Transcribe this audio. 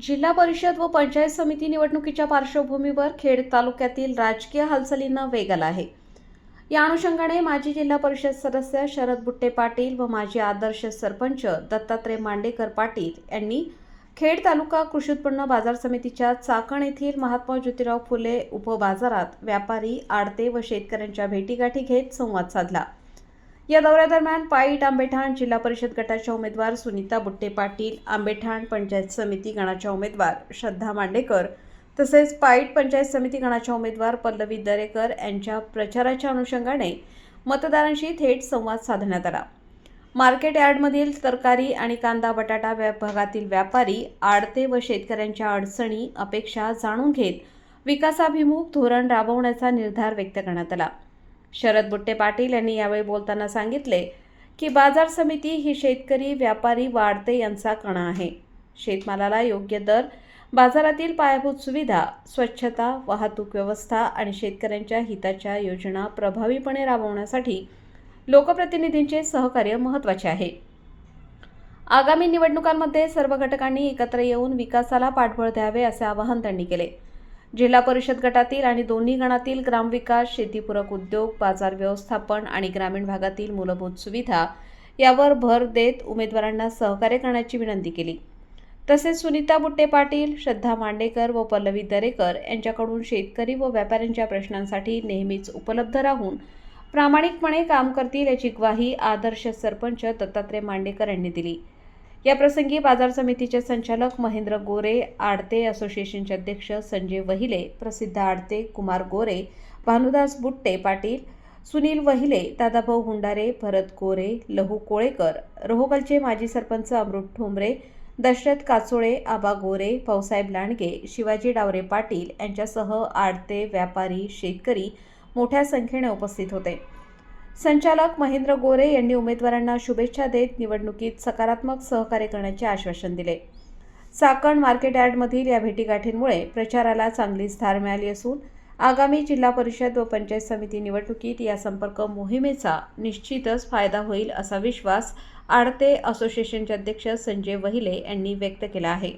जिल्हा परिषद व पंचायत समिती निवडणुकीच्या पार्श्वभूमीवर खेड तालुक्यातील राजकीय हालचालींना वेग आला आहे। या अनुषंगाने माजी जिल्हा परिषद सदस्य शरद बुट्टे पाटील व माजी आदर्श सरपंच दत्तात्रय मांडेकर पाटील यांनी खेड तालुका कृषी उत्पन्न बाजार समितीच्या चाकण येथील महात्मा ज्योतिराव फुले उपबाजारात व्यापारी, आडते व शेतकऱ्यांच्या भेटीगाठी घेत संवाद साधला। या दौऱ्यादरम्यान पाईट आंबेठाण जिल्हा परिषद गटाच्या उमेदवार सुनीता बुट्टे पाटील, आंबेठाण पंचायत समिती गणाच्या उमेदवार श्रद्धा मांडेकर तसेच पाईट पंचायत समिती गणाच्या उमेदवार पल्लवी दरेकर यांच्या प्रचाराच्या अनुषंगाने मतदारांशी थेट संवाद साधण्यात आला। मार्केट यार्डमधील तरकारी आणि कांदा बटाटा विभागातील व्यापारी, आडते व शेतकऱ्यांच्या अडचणी, अपेक्षा जाणून घेत विकासाभिमुख धोरण राबवण्याचा निर्धार व्यक्त करण्यात आला। शरद बुट्टे पाटील यांनी यावेळी बोलताना सांगितले की बाजार समिती ही शेतकरी, व्यापारी व आडते यांचा कणा आहे। शेतमालाला योग्य दर, बाजारातील पायाभूत सुविधा, स्वच्छता, वाहतूक व्यवस्था आणि शेतकऱ्यांच्या हिताच्या योजना प्रभावीपणे राबवण्यासाठी लोकप्रतिनिधींचे सहकार्य महत्त्वाचे आहे। आगामी निवडणुकांमध्ये सर्व घटकांनी एकत्र येऊन विकासाला पाठबळ द्यावे असे आवाहन त्यांनी केले। जिल्हा परिषद गटातील आणि दोन्ही गणातील ग्रामविकास, शेतीपूरक उद्योग, बाजार व्यवस्थापन आणि ग्रामीण भागातील मूलभूत सुविधा यावर भर देत उमेदवारांना सहकार्य करण्याची विनंती केली। तसेच सुनीता बुट्टे पाटील, श्रद्धा मांडेकर व पल्लवी दरेकर यांच्याकडून शेतकरी व व्यापाऱ्यांच्या प्रश्नांसाठी नेहमीच उपलब्ध राहून प्रामाणिकपणे काम करतील याची ग्वाही आदर्श सरपंच दत्तात्रय मांडेकर यांनी दिली। या प्रसंगी बाजार समितीचे संचालक महेंद्र गोरे, आडते असोसिएशनचे अध्यक्ष संजय वहिले, प्रसिद्ध आडते कुमार गोरे, भानुदास बुट्टे पाटील, सुनील वहिले, दादाभाऊ हुंडारे, भरत गोरे, लहू कोळेकर, रोहकलचे माजी सरपंच अमृत ठोंबरे, दशरथ काचोळे, आबा गोरे, भाऊसाहेब लांडगे, शिवाजी डावरे पाटील यांच्यासह आडते, व्यापारी, शेतकरी मोठ्या संख्येने उपस्थित होते। संचालक महेंद्र गोरे यांनी उमेदवारांना शुभेच्छा देत निवडणुकीत सकारात्मक सहकार्य करण्याचे आश्वासन दिले। चाकण मार्केट यार्डमधील या भेटीगाठींमुळे प्रचाराला चांगलीच धार मिळाली असून आगामी जिल्हा परिषद व पंचायत समिती निवडणुकीत या संपर्क मोहिमेचा निश्चितच फायदा होईल असा विश्वास आडते असोसिएशनचे अध्यक्ष संजय वहिले यांनी व्यक्त केला आहे।